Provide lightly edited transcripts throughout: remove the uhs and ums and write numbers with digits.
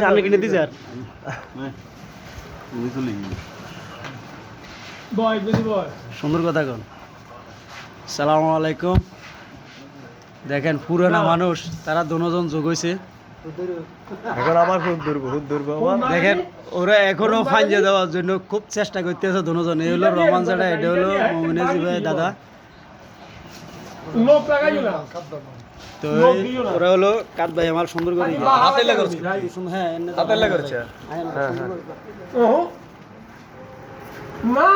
আমি কিনে দিছি আর সুন্দর কথা কন। সালামু আলাইকুম। দেখেন পুরানা মানুষ তারা দুজন যোগ হয়েছে এখন আবার খুব দুর্ব দেখেন ওরা এখনো ফাইজে দেওয়ার জন্য খুব চেষ্টা করতেছে দুজন। এই হলো রহমান জাডা, এটা হলো মমিনাজি ভাই দাদা। তো ওরা হলো কাদ ভাই আমার সুন্দর করে হাতে লাগাচ্ছে হ্যাঁ হাতে লাগাচ্ছে না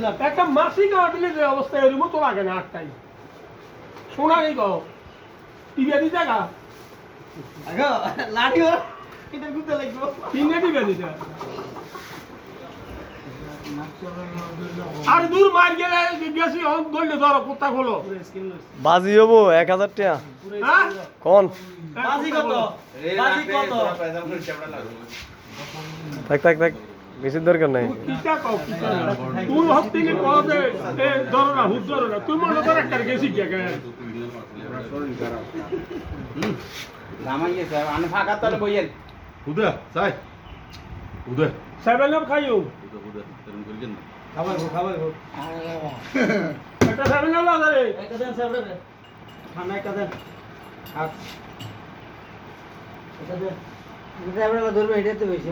না একটা মাসি গাওয়া দিলে যে অবস্থা এরকম তো লাগে না আটটাই শোনা নেই গাও টিভি দিতে গা তিনটে টিভি দিতে আর দূর মার গেলে গেছি ধরলে ধরো কুত্তা খোলো বাজি হবো 1000 টাকা হ্যাঁ কোন বাজি কত বাজি কত থাক বেশি দরকার নাই কিটা কও তুই হতে নি কবে এ ধরো না হুদ ধরো না তুই মনে করে একটা গেছি কে রামাইয়ে স্যার আনে ফাঁকা তলে বইয়েন উদে যাই উদে সেভেন আপ খাইও উদে তেরম করিলেন না খাবার একটা সেভেন আপ লাগা রে একটা দেন স্যার রে খানা একটা দেন আর এটা দেন এটা আমরা ধরবে এটা তো বেশি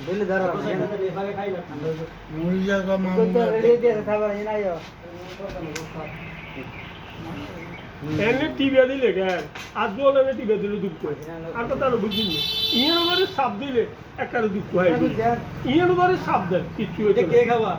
বলে ধরো এভাবে খাই না ঠান্ডা মুড়ি জায়গা মামু তো রেডি দিয়ে খাবার এনে আইও এনে টিভি দিলে কেন আজ বলে টিভি দিলে দুঃখ হয় আর তো তার বুঝিনি ইয়ের উপরে সাপ দিলে একটা দুঃখ হয় ইয়ের উপরে সাপ দেন কিছু কে খাবা